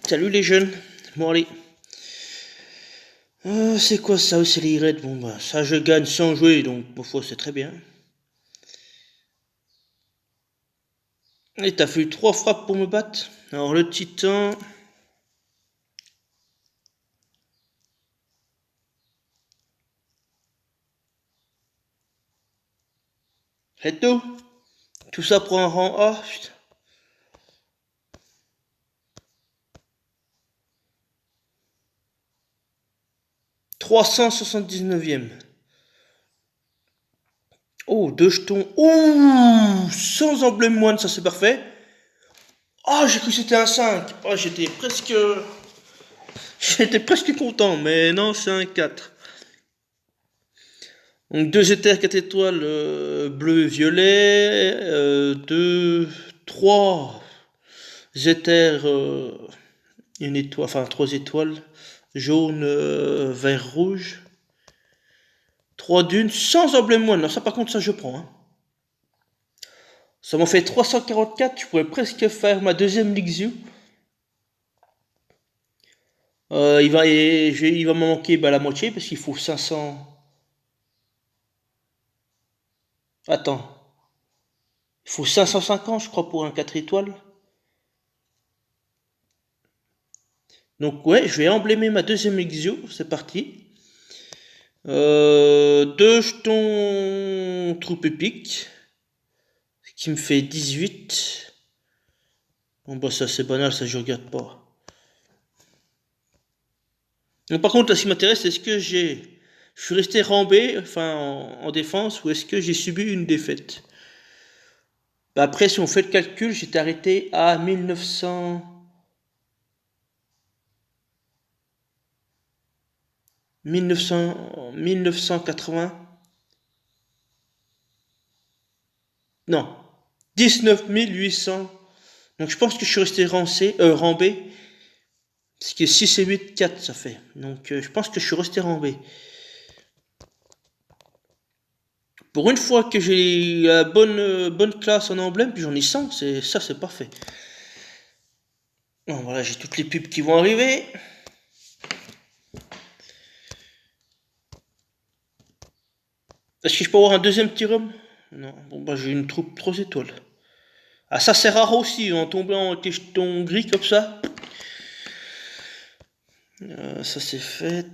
Salut les jeunes. Bon allez. C'est quoi ça aussi les raids? Bon bah ça je gagne sans jouer donc ma foi c'est très bien. Et t'as fait 3 frappes pour me battre. Alors le titan. C'est tout. Tout ça pour un rang A. Putain. 379e. Oh, 2 jetons. Ouh, sans emblème moine, ça c'est parfait. Ah, j'ai cru que c'était un 5. Ah, j'étais presque content, mais non, c'est un 4. Donc 2 éthers, 4 étoiles, bleu et violet, 2, 3 éthers, une étoile, enfin 3 étoiles, jaune, vert, rouge, 3 dunes, sans emblème moine, non ça par contre ça je prends. Hein. Ça m'en fait 344, je pourrais presque faire ma deuxième Lixu. Il va m'en manquer la moitié parce qu'il faut 500... Attends, il faut 550 je crois pour un 4 étoiles. Donc ouais, je vais emblémer ma deuxième Exio, c'est parti. 2 jetons troupe épique, ce qui me fait 18. Bon bah ça c'est banal, ça je regarde pas. Donc, par contre là ce qui m'intéresse c'est est-ce que je suis resté rambé, enfin en défense, ou est-ce que j'ai subi une défaite. Bah, après si on fait le calcul, j'étais arrêté à 1900... 1980. Non, 19 800. Donc je pense que je suis resté rambé. Ce qui est 6 et 8, 4 ça fait. Donc je pense que je suis resté rambé. Pour une fois que j'ai la bonne classe en emblème, puis j'en ai 100, ça c'est parfait. Bon voilà, j'ai toutes les pubs qui vont arriver. Est-ce que je peux avoir un deuxième petit rhum? Non, bon bah j'ai une troupe 3 étoiles. Ah ça c'est rare aussi, en tombant avec les jetons gris comme ça. Ça c'est fait.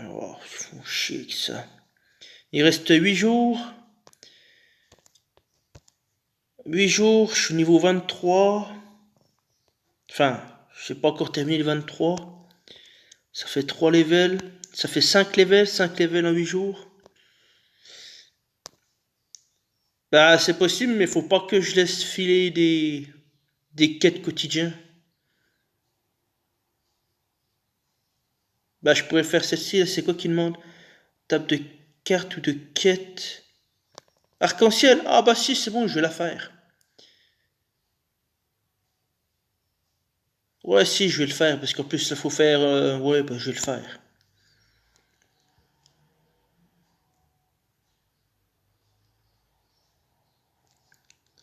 Oh, ils font chier que ça. Il reste 8 jours. 8 jours, je suis niveau 23. Enfin, je n'ai pas encore terminé le 23. Ça fait 3 levels. Ça fait 5 levels. 5 levels en 8 jours. Bah, c'est possible, mais faut pas que je laisse filer des quêtes quotidiennes. Bah, je pourrais faire celle-ci. C'est quoi qui demande? Table de carte ou de quête? Arc-en-ciel. Ah, bah si, c'est bon, je vais la faire. Ouais, si, je vais le faire, parce qu'en plus, il faut faire... ouais, bah, je vais le faire.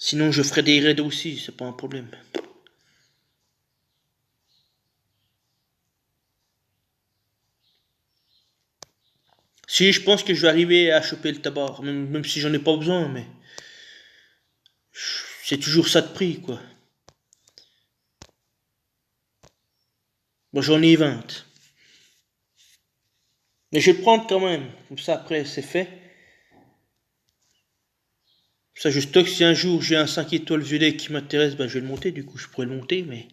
Sinon, je ferai des raids aussi, c'est pas un problème. Si, je pense que je vais arriver à choper le tabac, même si j'en ai pas besoin, mais... C'est toujours ça de prix, quoi. Moi, j'en ai 20. Mais je vais le prendre quand même, comme ça, après, c'est fait. Ça, je stocke, si un jour j'ai un 5 étoiles violet qui m'intéresse, ben, je vais le monter, du coup, je pourrais le monter, mais...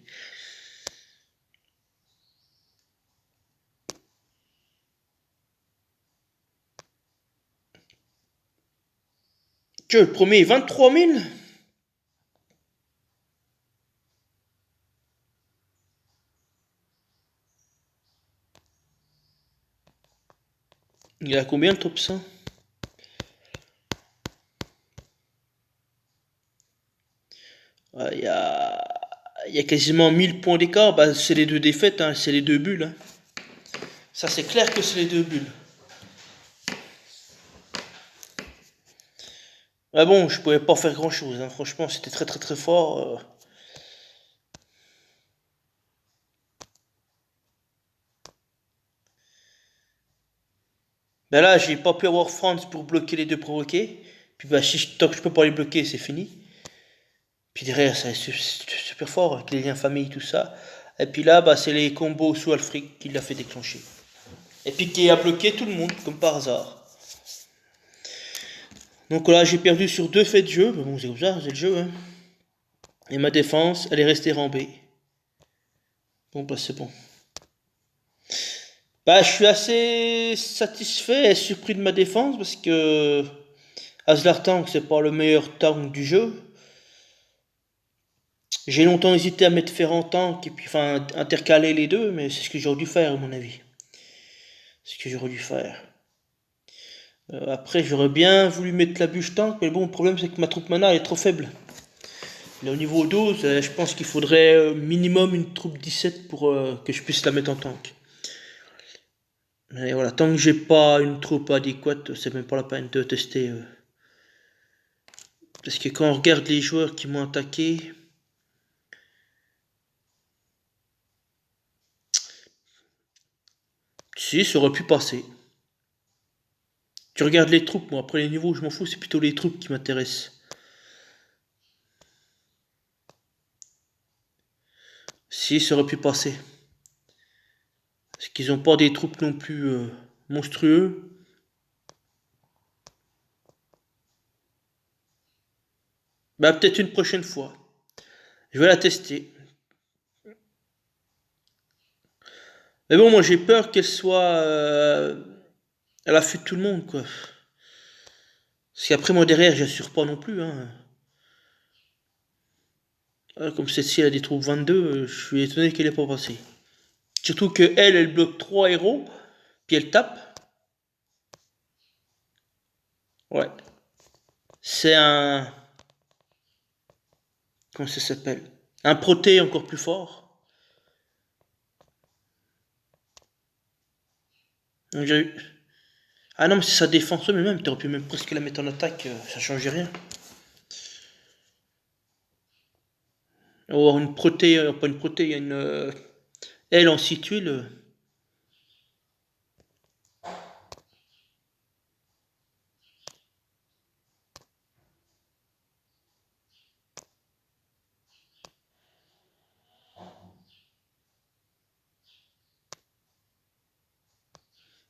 Que le premier 23 000? Il y a combien de top 100? Il y a quasiment 1000 points d'écart. Bah, c'est les deux défaites, hein, c'est les deux bulles. Hein. Ça, c'est clair que c'est les deux bulles. Ah bon, je pouvais pas faire grand chose. Hein. Franchement, c'était très très très fort. Mais là, j'ai pas pu avoir France pour bloquer les deux provoqués. Puis bah, tant que je peux pas les bloquer, c'est fini. Puis derrière, ça super fort avec les liens famille, tout ça. Et puis là, bah, c'est les combos sous Alfric qui l'a fait déclencher. Et puis qui a bloqué tout le monde, comme par hasard. Donc là, j'ai perdu sur 2 faits de jeu. Mais bon, c'est comme ça, c'est le jeu. Hein. Et ma défense, elle est restée rambée. Bon, bah, c'est bon. Bah, je suis assez satisfait et surpris de ma défense parce que Aslar Tank, c'est pas le meilleur tank du jeu. J'ai longtemps hésité à mettre Ferrand tank et puis enfin intercaler les deux, mais c'est ce que j'aurais dû faire à mon avis. C'est ce que j'aurais dû faire. Après, j'aurais bien voulu mettre la bûche tank, mais bon, le problème c'est que ma troupe mana est trop faible. Là, au niveau 12, je pense qu'il faudrait minimum une troupe 17 pour que je puisse la mettre en tank. Mais voilà, tant que j'ai pas une troupe adéquate, c'est même pas la peine de tester. Parce que quand on regarde les joueurs qui m'ont attaqué, si, ça aurait pu passer. Tu regardes les troupes, moi après les niveaux, je m'en fous, c'est plutôt les troupes qui m'intéressent. Si, ça aurait pu passer. Parce qu'ils ont pas des troupes non plus monstrueux. Bah peut-être une prochaine fois. Je vais la tester. Mais bon, moi j'ai peur qu'elle soit à l'affût de tout le monde, quoi. Parce qu'après moi derrière, j'assure pas non plus, hein. Comme celle-ci elle a des troupes 22, je suis étonné qu'elle ait pas passé. Surtout que elle bloque 3 héros, puis elle tape. Ouais. C'est un... Comment ça s'appelle? Un proté encore plus fort. Donc, ah non, mais c'est sa défense, mais même, t'aurais pu même presque la mettre en attaque, ça changeait rien. Ou une proté, pas une proté, il y a une aile en 6 tuiles.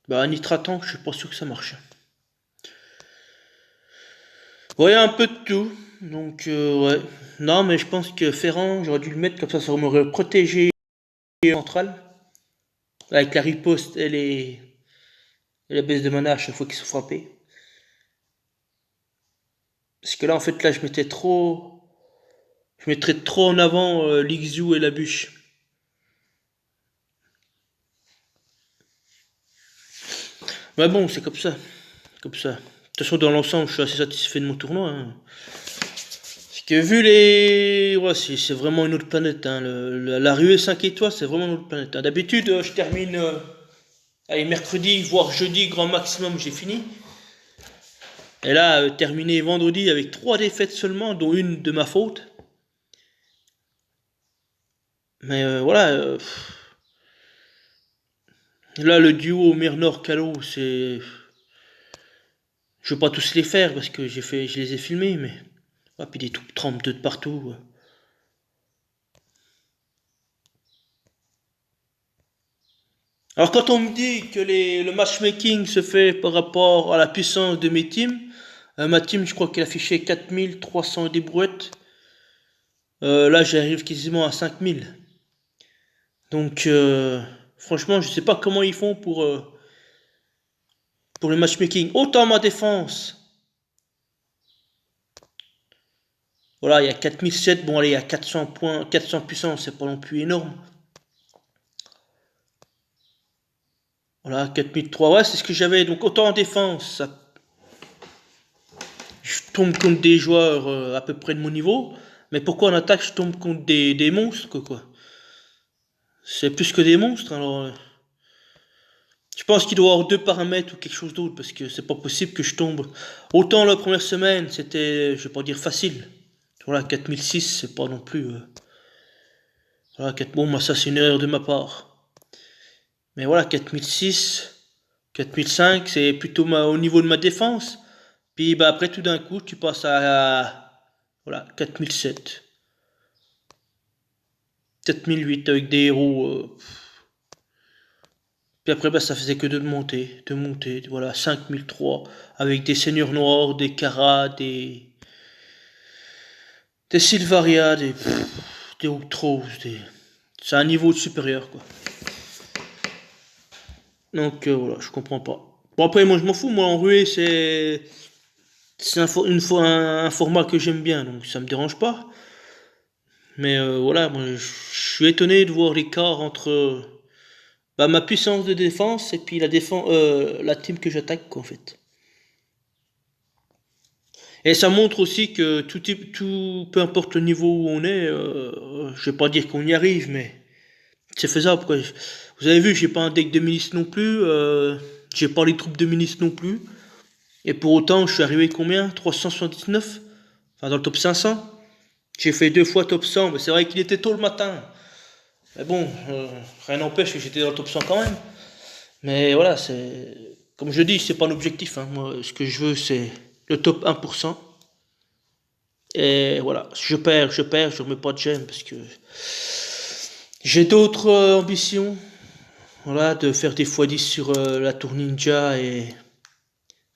Bah, un nitratank, je suis pas sûr que ça marche. Ouais, un peu de tout. Donc, ouais. Non, mais je pense que Ferrand, j'aurais dû le mettre comme ça m'aurait protégé central. Avec la riposte et la baisse de mana à chaque fois qu'ils sont frappés. Parce que là, en fait, là, je mettais trop. Je mettrais trop en avant l'Ixu et la bûche. Mais bon, c'est comme ça. Comme ça. De toute façon, dans l'ensemble, je suis assez satisfait de mon tournoi. Hein. Parce que vu les... Ouais, c'est vraiment une autre planète. Hein. La ruée 5 étoiles, c'est vraiment une autre planète. Hein. D'habitude, je termine... allez, mercredi, voire jeudi, grand maximum, j'ai fini. Et là, terminé vendredi avec 3 défaites seulement, dont une de ma faute. Mais voilà... là, le duo Mer-Nord-Calo, c'est... Je veux pas tous les faire parce que je les ai filmés, mais... Ah, puis des troupes 32 de partout. Ouais. Alors quand on me dit que le matchmaking se fait par rapport à la puissance de mes teams, ma team je crois qu'elle affichait 4300 des brouettes. Là j'arrive quasiment à 5000. Donc franchement je sais pas comment ils font pour le matchmaking. Autant ma défense. Voilà, il y a 4007, bon allez, il y a 400 points, 400 puissance, c'est pas non plus énorme. Voilà, 4003, ouais, c'est ce que j'avais. Donc autant en défense, je tombe contre des joueurs à peu près de mon niveau. Mais pourquoi en attaque je tombe contre des monstres, quoi? C'est plus que des monstres, alors... je pense qu'il doit y avoir 2 paramètres ou quelque chose d'autre, parce que c'est pas possible que je tombe... Autant la première semaine, c'était, je vais pas dire facile. Voilà, 4006, c'est pas non plus... voilà, 4... Bon, moi ça c'est une erreur de ma part. Mais voilà, 4006... 4005, c'est plutôt au niveau de ma défense. Puis bah, après, tout d'un coup, tu passes voilà, 4007, 4008 avec des héros. Puis après, bah, ça faisait que de monter, de monter. Voilà, 5003 avec des seigneurs noirs, des Kara, des Sylvaria, des Outros, c'est un niveau supérieur, quoi. Donc voilà, je comprends pas. Bon, après, moi, je m'en fous. Moi, en ruée, c'est un format que j'aime bien, donc ça me dérange pas. Mais voilà, moi, je suis étonné de voir l'écart entre bah, ma puissance de défense et puis la team que j'attaque, quoi, en fait. Et ça montre aussi que peu importe le niveau où on est, je vais pas dire qu'on y arrive, mais c'est faisable, quoi. Vous avez vu, j'ai pas un deck de milice non plus, j'ai pas les troupes de milice non plus. Et pour autant, je suis arrivé combien? 379? Enfin, dans le top 500. J'ai fait 2 fois top 100, mais c'est vrai qu'il était tôt le matin. Mais bon, rien n'empêche que j'étais dans le top 100 quand même. Mais voilà, comme je dis, c'est pas l'objectif, hein. Moi, ce que je veux, c'est le top 1%. Et voilà, je remets pas de gemme parce que j'ai d'autres ambitions. Voilà, de faire des x10 sur la tour ninja et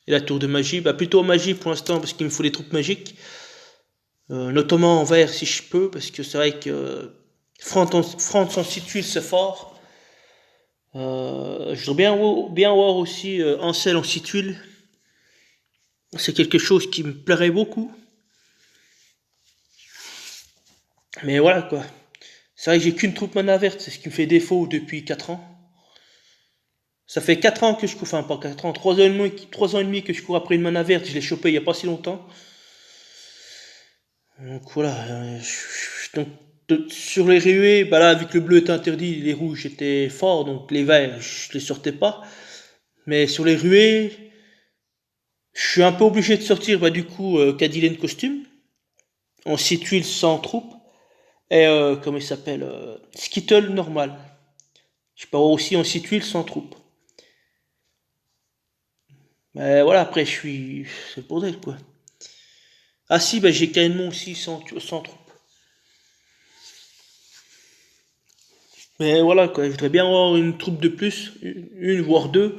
la tour de magie. Bah, plutôt magie pour l'instant parce qu'il me faut des troupes magiques. Notamment en vert si je peux, parce que c'est vrai que France en situe c'est fort. Je voudrais bien voir aussi Ansel en situile. C'est quelque chose qui me plairait beaucoup. Mais voilà quoi. C'est vrai que j'ai qu'une troupe mana verte, c'est ce qui me fait défaut depuis 4 ans. Ça fait 4 ans que je cours, enfin pas 4 ans, 3 ans et demi que je cours après une mana verte, je l'ai chopé il n'y a pas si longtemps. Donc voilà, sur les ruées, bah là, vu que le bleu était interdit, les rouges étaient forts, donc les verts, je les sortais pas. Mais sur les ruées, je suis un peu obligé de sortir, bah du coup, Cadillac costume, en 6 tuiles sans troupe, et comment il s'appelle, Skittle normal. Je peux avoir aussi en 6 tuiles sans troupe. Mais voilà, après, c'est le bordel, quoi. Ah si, bah j'ai Caïnmon aussi sans troupe. Mais voilà, quoi, je voudrais bien avoir une troupe de plus, une voire deux.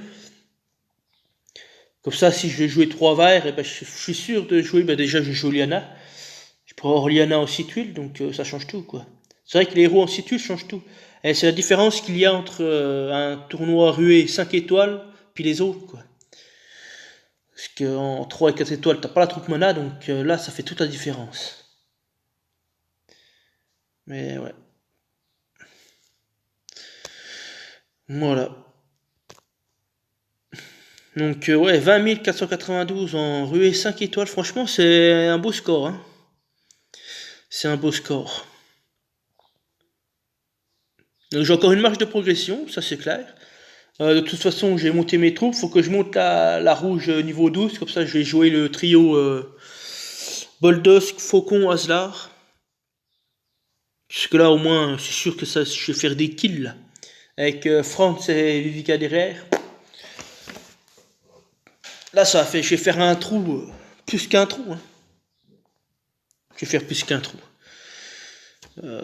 Comme ça, si je vais jouer 3 verts, et ben, je suis sûr de jouer. Ben, déjà, je joue Liana. Je pourrais avoir Liana en 6 tuiles, donc ça change tout, quoi. C'est vrai que les héros en 6 tuiles changent tout. Et c'est la différence qu'il y a entre un tournoi rué 5 étoiles, puis les autres, quoi. Parce qu'en 3 et 4 étoiles, t'as pas la troupe mana, donc là, ça fait toute la différence. Mais ouais. Voilà. Donc ouais, 20 492 en ruée 5 étoiles, franchement, c'est un beau score, hein. C'est un beau score. Donc j'ai encore une marge de progression, ça c'est clair. De toute façon, j'ai monté mes troupes, faut que je monte la rouge niveau 12, comme ça je vais jouer le trio Boldosk, Faucon, Aslar. Jusque là au moins, c'est sûr que ça, je vais faire des kills là. Avec Franz et Vivica derrière. Là ça fait, je vais faire un trou, plus qu'un trou, hein. Je vais faire plus qu'un trou.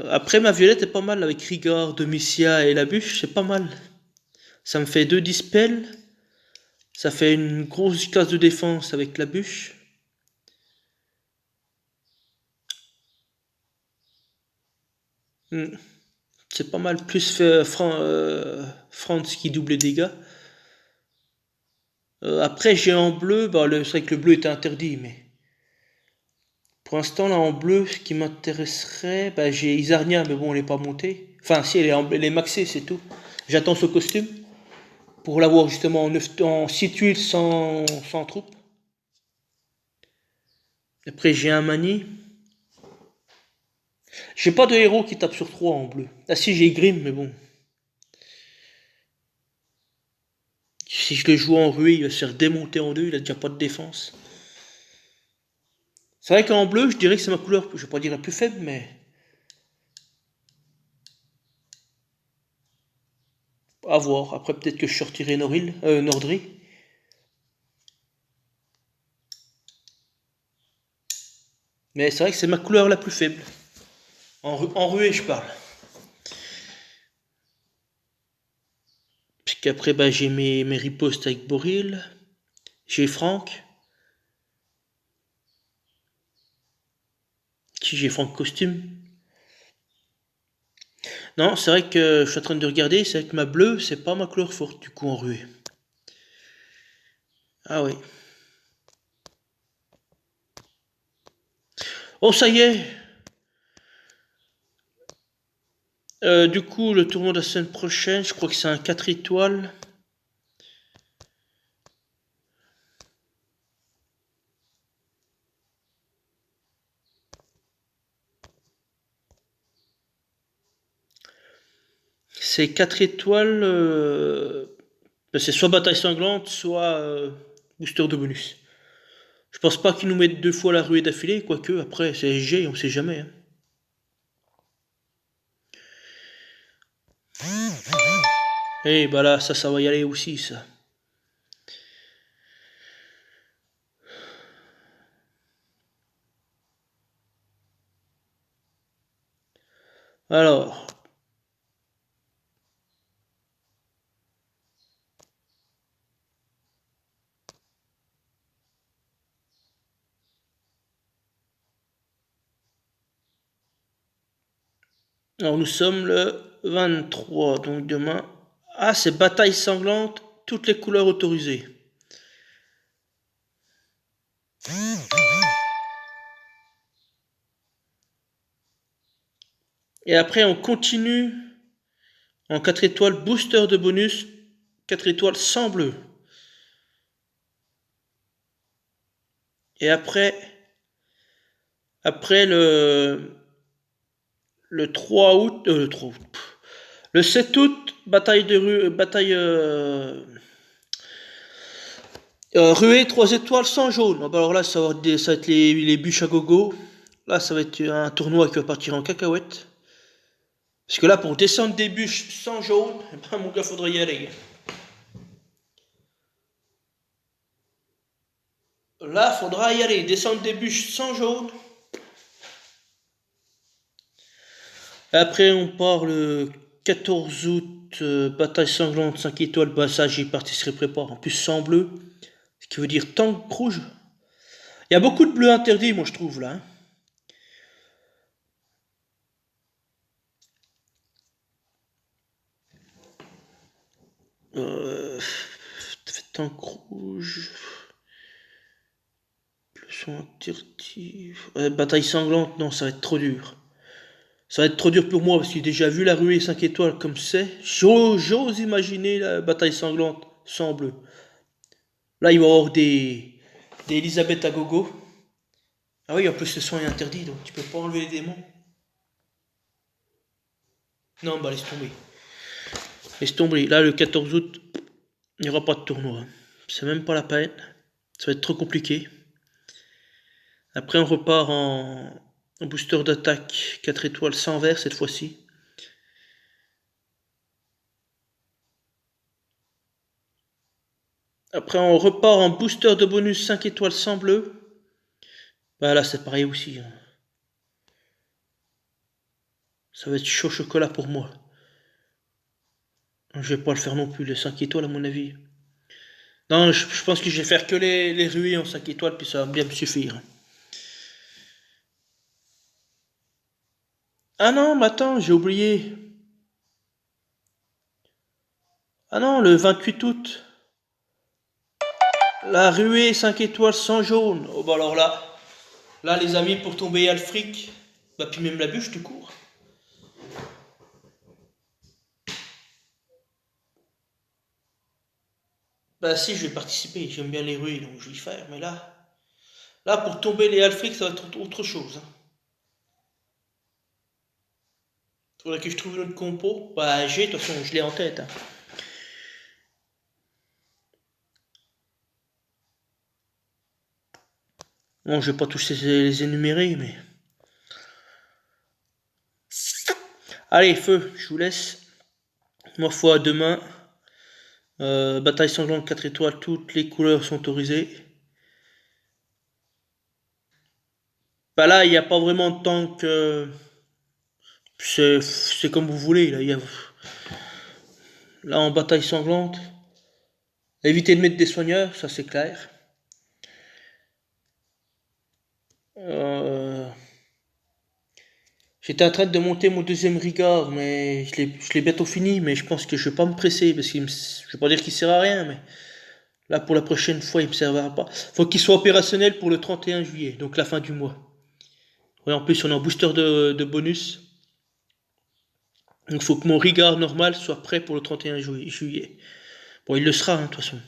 Après ma violette est pas mal avec Rigard, Domitia et la bûche, c'est pas mal. Ça me fait 2 dispels. Ça fait une grosse classe de défense avec la bûche. C'est pas mal. Plus Franz qui double les dégâts. Après j'ai en bleu, bah, c'est vrai que le bleu était interdit, mais pour l'instant là en bleu, ce qui m'intéresserait, bah, j'ai Isarnia, mais bon elle est pas montée. Enfin si elle est maxée, c'est tout. J'attends ce costume pour l'avoir justement en 6 tuiles sans troupe. Après j'ai un mani. J'ai pas de héros qui tape sur 3 en bleu. Ah si j'ai Grim, mais bon. Si je le joue en ruée, il va se faire démonter en 2, il a déjà pas de défense. C'est vrai qu'en bleu, je dirais que c'est ma couleur, je vais pas dire la plus faible, mais À voir. Après, peut-être que je sortirai Nordry. Mais c'est vrai que c'est ma couleur la plus faible. En ruée, je parle. Puis qu'après, bah, j'ai mes ripostes avec Boril. J'ai Franck. Qui j'ai Franck costume. Non, c'est vrai que je suis en train de regarder. C'est vrai que ma bleue, c'est pas ma couleur forte du coup en ruée. Ah oui. Oh, ça y est. Du coup, le tournoi de la semaine prochaine, je crois que c'est un 4 étoiles. C'est 4 étoiles. Ben, c'est soit bataille sanglante, soit booster de bonus. Je pense pas qu'ils nous mettent 2 fois la ruée d'affilée, quoique après c'est SG, on sait jamais. Hein. Et bah là, ça va y aller aussi, ça. Alors, nous sommes le 23, donc demain. Ah, c'est bataille sanglante, toutes les couleurs autorisées. Et après, on continue en 4 étoiles, booster de bonus, 4 étoiles sans bleu. Et après le 3 août, le 3 août, le 7 août, bataille de rue, bataille ruée 3 étoiles sans jaune. Ah bah alors là, ça va être les bûches à gogo. Là, ça va être un tournoi qui va partir en cacahuète. Parce que là, pour descendre des bûches sans jaune, eh ben, mon gars, faudrait y aller. Là, faudra y aller. Descendre des bûches sans jaune. Après, on part le 14 août, bataille sanglante 5 étoiles. Bah, ça, j'y participerai prépare. En plus, sans bleu. Ce qui veut dire tank rouge. Il y a beaucoup de bleus interdits, moi, je trouve, là. Hein. Euh, tank rouge. Sont interdits. Bataille sanglante, non, ça va être trop dur. Ça va être trop dur pour moi parce que j'ai déjà vu la ruée 5 étoiles comme c'est. J'ose imaginer la bataille sanglante sans bleu. Là, il va y avoir des Elisabeth à gogo. Ah oui, en plus, le son est interdit donc tu peux pas enlever les démons. Non, bah laisse tomber. Laisse tomber. Là, le 14 août, il n'y aura pas de tournoi. C'est même pas la peine. Ça va être trop compliqué. Après, on repart en booster d'attaque 4 étoiles sans vert cette fois-ci. Après, on repart en booster de bonus 5 étoiles sans bleu. Bah là, c'est pareil aussi. Hein. Ça va être chaud chocolat pour moi. Je vais pas le faire non plus, les 5 étoiles à mon avis. Non, je pense que je vais faire que les ruées en 5 étoiles, puis ça va bien me suffire. Ah non, mais attends, j'ai oublié. Ah non, le 28 août. La ruée 5 étoiles sans jaune. Oh bah alors là les amis, pour tomber à le fric, bah puis même la bûche tout court. Bah si, je vais participer, j'aime bien les ruées, donc je vais y faire, mais là pour tomber les Alfric, ça va être autre chose. Hein. Faudrait que je trouve une autre compo. Bah j'ai, de toute façon, je l'ai en tête. Hein. Bon, je vais pas tous les énumérer, mais... Allez, feu, je vous laisse. Ma foi, demain, bataille sanglante 4 étoiles, toutes les couleurs sont autorisées. Bah là, il n'y a pas vraiment de tank. C'est comme vous voulez. Là, en bataille sanglante, évitez de mettre des soigneurs, ça c'est clair. Euh, J'étais en train de monter mon deuxième Rigard, mais je l'ai bientôt fini, mais je pense que je vais pas me presser, parce que je vais pas dire qu'il sert à rien, mais là pour la prochaine fois il me servira pas. Faut qu'il soit opérationnel pour le 31 juillet, donc la fin du mois. Ouais, en plus on a un booster de bonus, donc faut que mon Rigard normal soit prêt pour le 31 juillet. Bon, il le sera, hein, de toute façon.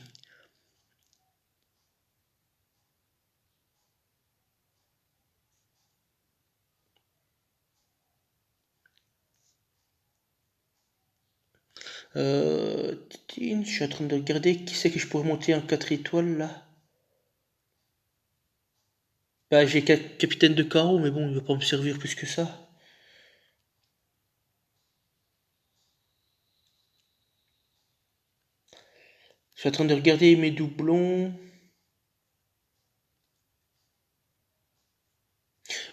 Je suis en train de regarder qui c'est que je pourrais monter en 4 étoiles là. Bah, j'ai capitaine de carreau, mais bon, il va pas me servir plus que ça. Je suis en train de regarder mes doublons.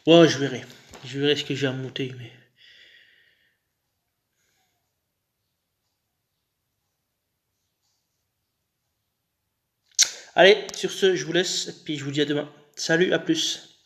Ouais, je verrai. Je verrai ce que j'ai à monter, mais. Allez, sur ce, je vous laisse, et puis je vous dis à demain. Salut, à plus.